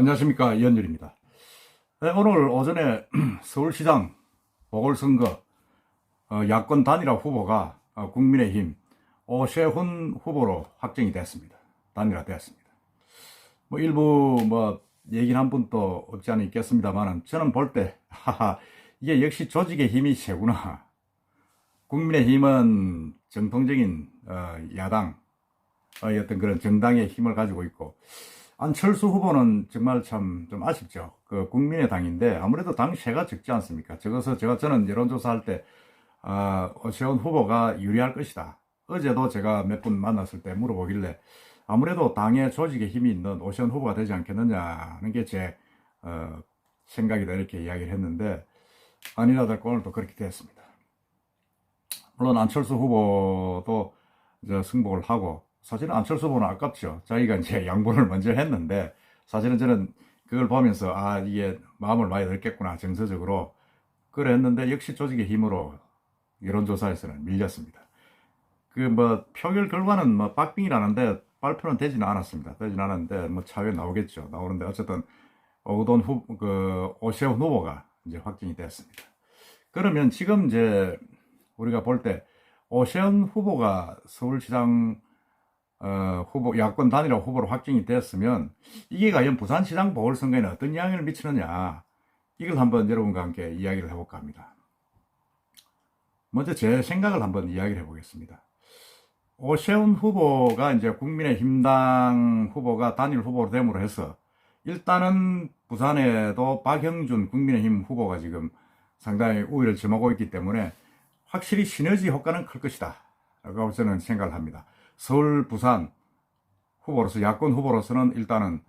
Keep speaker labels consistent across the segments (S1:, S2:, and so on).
S1: 안녕하십니까, 이현열입니다. 네, 오늘 오전에 서울시장 보궐선거 야권 단일화 후보가 국민의힘 오세훈 후보로 확정이 됐습니다. 단일화되었습니다. 일부 얘기는 한 분도 없지 않아 있겠습니다만은 저는 볼 때 이게 역시 조직의 힘이 세구나. 국민의힘은 정통적인 야당 어떤 그런 정당의 힘을 가지고 있고, 안철수 후보는 정말 참 좀 아쉽죠. 그 국민의당인데 아무래도 당세가 적지 않습니까? 적어서 저는 여론조사할 때 오세훈 후보가 유리할 것이다. 어제도 제가 몇 분 만났을 때 물어보길래 아무래도 당의 조직에 힘이 있는 오세훈 후보가 되지 않겠느냐는 게 제 생각이다, 이렇게 이야기를 했는데 아니라 다를까 오늘 또 그렇게 됐습니다. 물론 안철수 후보도 이제 승복을 하고, 사실은 안철수 후보는 아깝죠. 자기가 이제 양보를 먼저 했는데, 사실은 저는 그걸 보면서 이게 마음을 많이 넓겠구나, 정서적으로 그래 했는데, 역시 조직의 힘으로 여론조사에서는 밀렸습니다. 표결 결과는 박빙이라는데 발표는 되지는 않았습니다. 되지는 않았는데 차후에 나오겠죠. 나오는데 어쨌든 오세훈 후보가 이제 확정이 됐습니다. 그러면 지금 이제 우리가 볼 때 오세훈 후보가 서울시장 후보, 야권 단일화 후보로 확정이 됐으면 이게 과연 부산시장 보궐선거에는 어떤 영향을 미치느냐, 이걸 한번 여러분과 함께 이야기를 해볼까 합니다. 먼저 제 생각을 한번 이야기를 해보겠습니다. 오세훈 후보가 이제 국민의힘당 후보가 단일 후보로 됨으로 해서 일단은 부산에도 박형준 국민의힘 후보가 지금 상당히 우위를 점하고 있기 때문에 확실히 시너지 효과는 클 것이다 라고 저는 생각을 합니다. 서울, 부산 후보로서, 야권 후보로서는 일단은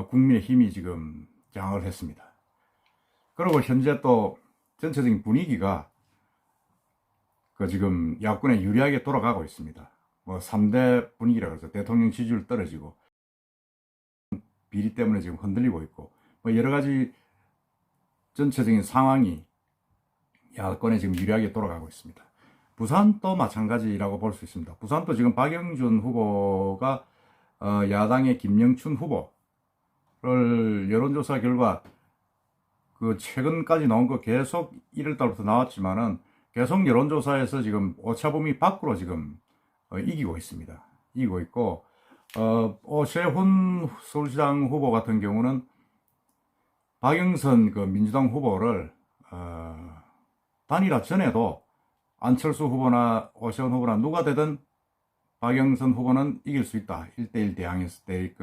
S1: 국민의힘이 지금 장악을 했습니다. 그리고 현재 또 전체적인 분위기가 지금 야권에 유리하게 돌아가고 있습니다. 3대 분위기라고 해서 대통령 지지율 떨어지고 비리 때문에 지금 흔들리고 있고, 여러 가지 전체적인 상황이 야권에 지금 유리하게 돌아가고 있습니다. 부산도 마찬가지라고 볼 수 있습니다. 부산도 지금 박영준 후보가 야당의 김영춘 후보를 여론조사 결과 최근까지 나온 거 계속 1월달부터 나왔지만은 계속 여론조사에서 지금 오차범위 밖으로 지금 이기고 있습니다. 이기고 있고, 오세훈 서울시장 후보 같은 경우는 박영선 민주당 후보를 단일화 전에도 안철수 후보나 오세훈 후보나 누가 되든 박영선 후보는 이길 수 있다. 1대1 대항했을 때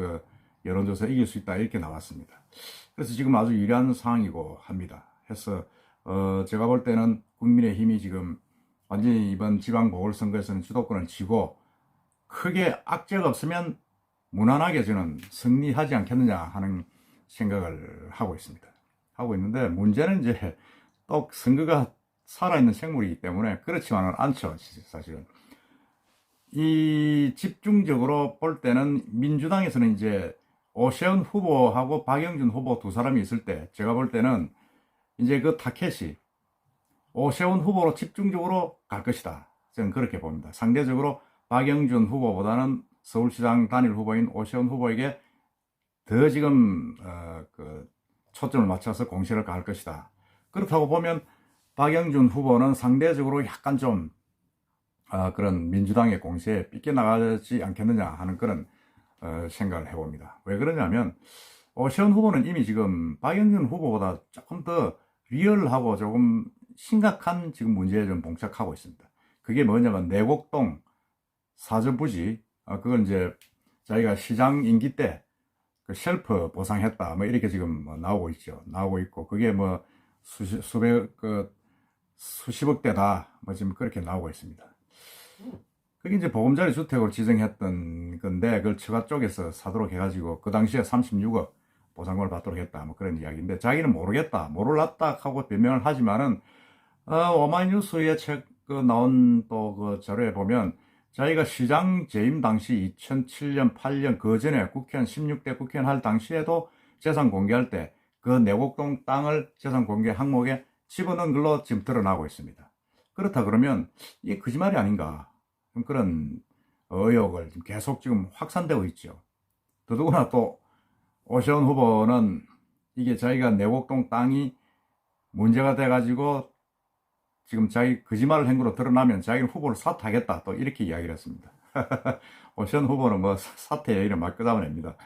S1: 여론조사 이길 수 있다, 이렇게 나왔습니다. 그래서 지금 아주 유리한 상황이고 합니다. 해서 제가 볼 때는 국민의힘이 지금 완전히 이번 지방보궐선거에서는 주도권을 쥐고 크게 악재가 없으면 무난하게 저는 승리하지 않겠느냐 하는 생각을 하고 있습니다. 하고 있는데, 문제는 이제 또 선거가 살아있는 생물이기 때문에 그렇지만은 않죠. 사실은 이 집중적으로 볼 때는 민주당에서는 이제 오세훈 후보하고 박영준 후보 두 사람이 있을 때, 제가 볼 때는 이제 타켓이 오세훈 후보로 집중적으로 갈 것이다, 저는 그렇게 봅니다. 상대적으로 박영준 후보보다는 서울시장 단일 후보인 오세훈 후보에게 더 지금 초점을 맞춰서 공세를 갈 것이다. 그렇다고 보면 박영준 후보는 상대적으로 약간 좀 그런 민주당의 공세에 삐껴나가지 않겠느냐 하는 그런 생각을 해봅니다. 왜 그러냐면 오세훈 후보는 이미 지금 박영준 후보보다 조금 더 리얼하고 조금 심각한 지금 문제에 좀 봉착하고 있습니다. 그게 뭐냐면 내곡동 사저부지, 그걸 이제 자기가 시장 임기 때 셀프 보상했다, 이렇게 지금 나오고 있죠. 나오고 있고, 그게 수십억 대다, 지금 그렇게 나오고 있습니다. 그게 이제 보금자리 주택으로 지정했던 건데, 그걸 처가 쪽에서 사도록 해가지고 그 당시에 36억 보상금을 받도록 했다, 그런 이야기인데, 자기는 모르겠다, 모를랐다 하고 변명을 하지만은 오마이뉴스에 나온 또 자료에 보면 자기가 시장 재임 당시 2007년, 8년 그 전에 국회의원 16대 국회의원 할 당시에도 재산 공개할 때 내곡동 땅을 재산 공개 항목에 집어넣은 걸로 지금 드러나고 있습니다. 그렇다 그러면 이게 거짓말이 아닌가, 그런 의혹을 지금 계속 지금 확산되고 있죠. 더더구나 또 오세훈 후보는 이게 자기가 내곡동 땅이 문제가 돼가지고 지금 자기 거짓말을 한 거로 드러나면 자기는 후보를 사퇴하겠다 또 이렇게 이야기를 했습니다. 오세훈 후보는 뭐 사퇴 얘기를 막 끄집어냅니다.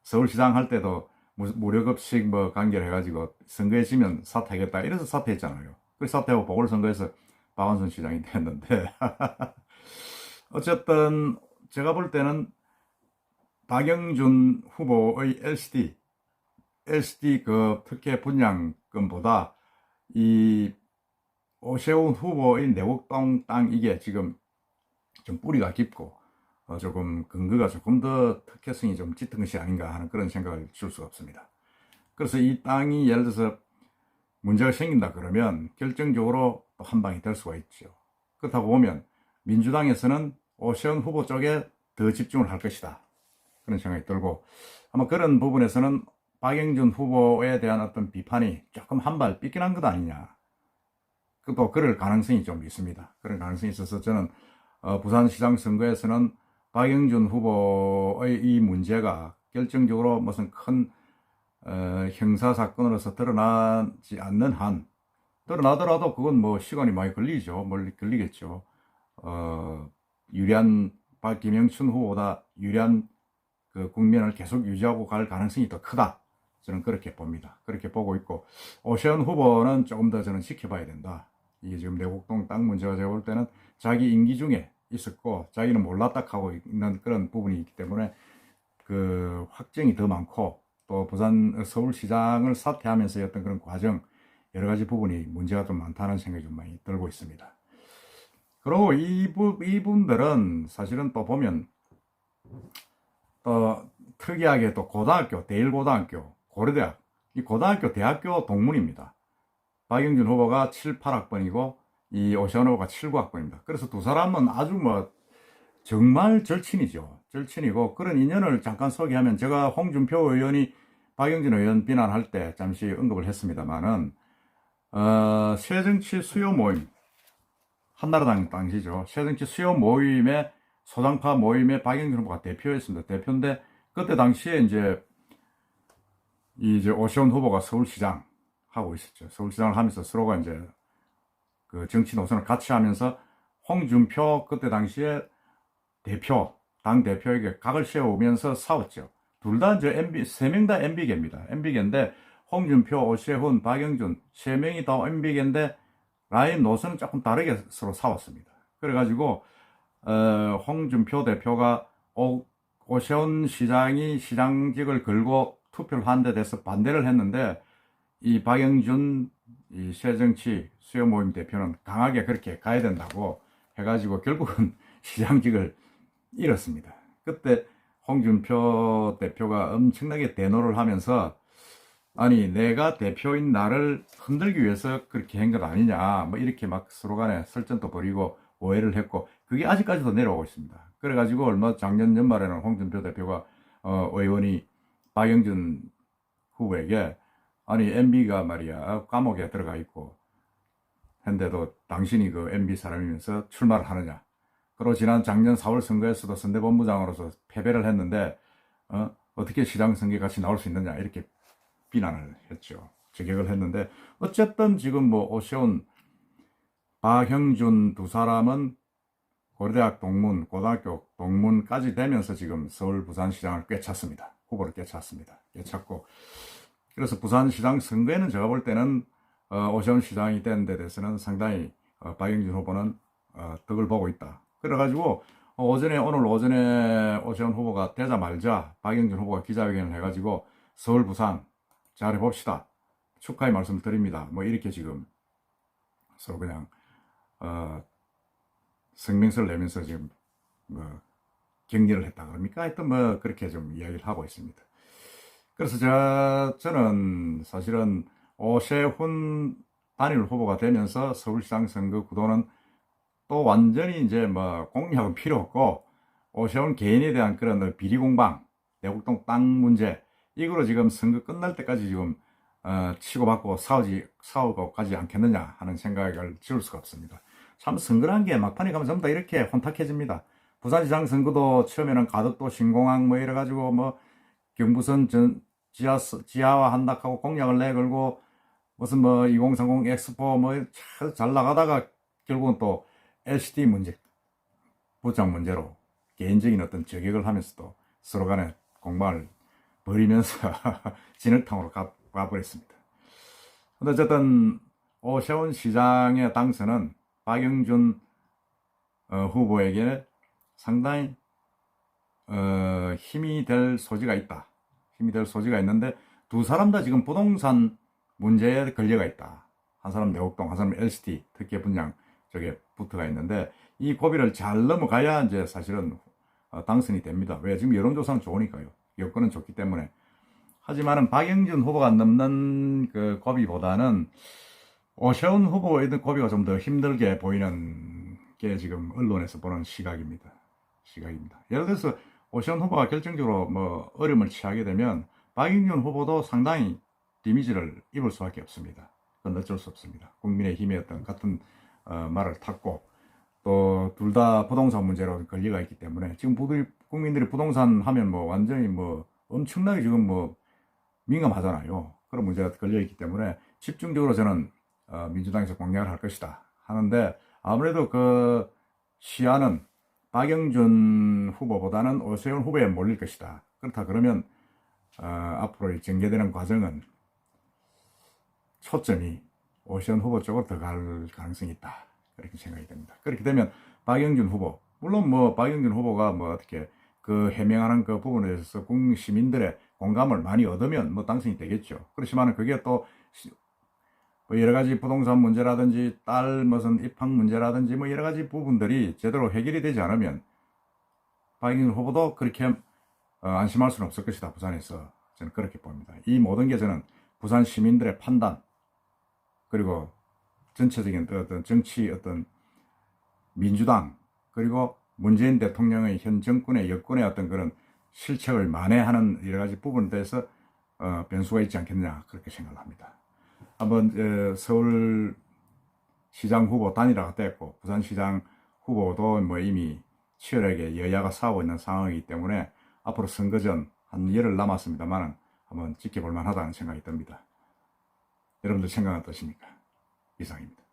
S1: 서울시장 할 때도 무료급식 뭐 관계를 해가지고 선거에 지면 사퇴하겠다 이래서 사퇴했잖아요. 그래서 사퇴하고 보궐선거에서 박원순 시장이 됐는데 어쨌든 제가 볼 때는 박영준 후보의 LCD 그 특혜 분양금보다 이 오세훈 후보의 내곡동 땅 이게 지금 좀 뿌리가 깊고 조금 근거가 조금 더 특혜성이 좀 짙은 것이 아닌가 하는 그런 생각을 줄 수가 없습니다. 그래서 이 땅이 예를 들어서 문제가 생긴다 그러면 결정적으로 또 한 방이 될 수가 있죠. 그렇다고 보면 민주당에서는 오세훈 후보 쪽에 더 집중을 할 것이다 그런 생각이 들고 아마 그런 부분에서는 박영준 후보에 대한 어떤 비판이 조금 한 발 삐끼난 것 아니냐 또 그럴 가능성이 좀 있습니다. 그런 가능성이 있어서 저는 부산시장 선거에서는 박영준 후보의 이 문제가 결정적으로 무슨 큰 형사사건으로서 드러나지 않는 한 드러나더라도 그건 뭐 시간이 많이 걸리죠. 멀리 걸리겠죠. 유리한 김영춘 후보보다 유리한 그 국면을 계속 유지하고 갈 가능성이 더 크다. 저는 그렇게 봅니다. 그렇게 보고 있고 오세훈 후보는 조금 더 저는 지켜봐야 된다. 이게 지금 내곡동 땅 문제가 제가 볼 때는 자기 임기 중에 있었고 자기는 몰랐다 하고 있는 그런 부분이 있기 때문에 그 확정이 더 많고 또 부산 서울시장을 사퇴하면서 어떤 그런 과정 여러 가지 부분이 문제가 좀 많다는 생각이 좀 많이 들고 있습니다. 그리고 이분들은 사실은 또 보면 또 특이하게 또 고등학교, 대일고등학교, 고려대학, 이 고등학교, 대학교 동문입니다. 박영준 후보가 7, 8학번이고 이 오세훈 후보가 7, 9학번입니다. 그래서 두 사람은 아주 뭐 정말 절친이죠. 절친이고 그런 인연을 잠깐 소개하면 제가 홍준표 의원이 박영준 의원 비난할 때 잠시 언급을 했습니다만은 새정치 수요 모임 한나라당 당시죠. 새정치 수요 모임에 소장파 모임에 박영준 후보가 대표였습니다. 대표인데 그때 당시에 이제 오세훈 후보가 서울시장 하고 있었죠. 서울시장을 하면서 서로가 이제 그 정치 노선을 같이 하면서 홍준표 그때 당시에 당 대표에게 각을 세우면서 싸웠죠. 둘 다 이제 세 명 다 MB계입니다. MB계인데 홍준표, 오세훈, 박영준 세 명이 다 MB계인데 라인 노선은 조금 다르게 서로 싸웠습니다. 그래가지고 홍준표 대표가 오세훈 시장이 시장직을 걸고 투표를 한 데 대해서 반대를 했는데 이 박영준 이 새정치 수요 모임 대표는 강하게 그렇게 가야 된다고 해가지고 결국은 시장직을 잃었습니다. 그때 홍준표 대표가 엄청나게 대노를 하면서 아니 내가 대표인 나를 흔들기 위해서 그렇게 한 것 아니냐 뭐 이렇게 막 서로 간에 설전도 벌이고 오해를 했고 그게 아직까지도 내려오고 있습니다. 그래가지고 얼마 작년 연말에는 홍준표 대표가 의원이 박영준 후보에게 아니 MB가 말이야 감옥에 들어가 있고 했는데도 당신이 그 MB 사람이면서 출마를 하느냐. 그리고 지난 작년 4월 선거에서도 선대본부장으로서 패배를 했는데 어떻게 시장 선거에 같이 나올 수 있느냐 이렇게 비난을 했죠. 저격을 했는데 어쨌든 지금 뭐 오세훈, 박형준 두 사람은 고려대학 동문, 고등학교 동문까지 되면서 지금 서울 부산시장을 꿰찼습니다. 후보를 꿰찼습니다. 꿰찼고 그래서 부산시장 선거에는 제가 볼 때는 오세훈 시장이 된 데 대해서는 상당히 박영준 후보는 덕을 보고 있다. 그래가지고 오늘 오전에 오세훈 후보가 되자마자 박영준 후보가 기자회견을 해가지고 서울 부산 잘해봅시다. 축하의 말씀을 드립니다. 뭐 이렇게 지금 서로 그냥 성명서를 내면서 지금 뭐 격려를 했다 그럽니까? 하여튼 뭐 그렇게 좀 이야기를 하고 있습니다. 그래서 저는 사실은 오세훈 단일 후보가 되면서 서울시장 선거 구도는 또 완전히 이제 뭐 공약은 필요 없고 오세훈 개인에 대한 그런 비리공방, 내곡동 땅 문제 이거로 지금 선거 끝날 때까지 지금 치고받고 싸우고 가지 않겠느냐 하는 생각을 지울 수가 없습니다. 참 선거란 게 막판에 가면 전부 다 이렇게 혼탁해집니다. 부산시장 선거도 처음에는 가덕도 신공항 뭐 이래가지고 뭐 경부선 지하화 한다고 공약을 내걸고 무슨 뭐 2030 엑스포 뭐 잘 나가다가 결국은 또 LCD 문제, 부장 문제로 개인적인 어떤 저격을 하면서도 서로 간에 공방을 벌이면서 진흙탕으로 가버렸습니다. 근데 어쨌든 오세훈 시장의 당선은 박영준 후보에게 상당히 힘이 될 소지가 있다. 힘이 될 소지가 있는데 두 사람 다 지금 부동산 문제에 걸려가 있다. 한 사람 내곡동, 한 사람 LCT 특혜 분양 쪽에 붙어가 있는데 이 고비를 잘 넘어가야 이제 사실은 당선이 됩니다. 왜? 지금 여론조사는 좋으니까요. 여건은 좋기 때문에. 하지만은 박영준 후보가 넘는 그 고비보다는 오세훈 후보의 고비가 좀 더 힘들게 보이는 게 지금 언론에서 보는 시각입니다. 예를 들어서 오세훈 후보가 결정적으로 뭐 어려움을 취하게 되면 박영준 후보도 상당히 데미지를 입을 수밖에 없습니다. 그건 어쩔 수 없습니다. 국민의힘의 어떤 같은 말을 탔고 또 둘 다 부동산 문제로 걸려가 있기 때문에 지금 국민들이 부동산 하면 뭐 완전히 뭐 엄청나게 지금 뭐 민감하잖아요. 그런 문제가 걸려 있기 때문에 집중적으로 저는 민주당에서 공략을 할 것이다 하는데 아무래도 그 시야는 박영준 후보보다는 오세훈 후보에 몰릴 것이다. 그렇다 그러면 앞으로 전개되는 과정은 초점이 오세훈 후보 쪽으로 더 갈 가능성이 있다. 그렇게 생각이 됩니다. 그렇게 되면 박영준 후보, 물론 뭐 박영준 후보가 뭐 어떻게 그 해명하는 그 부분에 대해서 국민 시민들의 공감을 많이 얻으면 뭐 당선이 되겠죠. 그렇지만 그게 또 뭐 여러 가지 부동산 문제라든지 딸 무슨 입학 문제라든지 뭐 여러 가지 부분들이 제대로 해결이 되지 않으면 박영준 후보도 그렇게 안심할 수는 없을 것이다. 부산에서 저는 그렇게 봅니다. 이 모든 게 저는 부산 시민들의 판단 그리고 전체적인 어떤 정치 어떤 민주당 그리고 문재인 대통령의 현 정권의 여권의 어떤 그런 실책을 만회하는 여러 가지 부분에 대해서 변수가 있지 않겠느냐 그렇게 생각을 합니다. 한번 서울 시장 후보 단일화가 됐고 부산시장 후보도 뭐 이미 치열하게 여야가 싸우고 있는 상황이기 때문에 앞으로 선거전 한 열흘 남았습니다만 한번 지켜볼 만하다는 생각이 듭니다. 여러분들 생각은 어떠십니까? 이상입니다.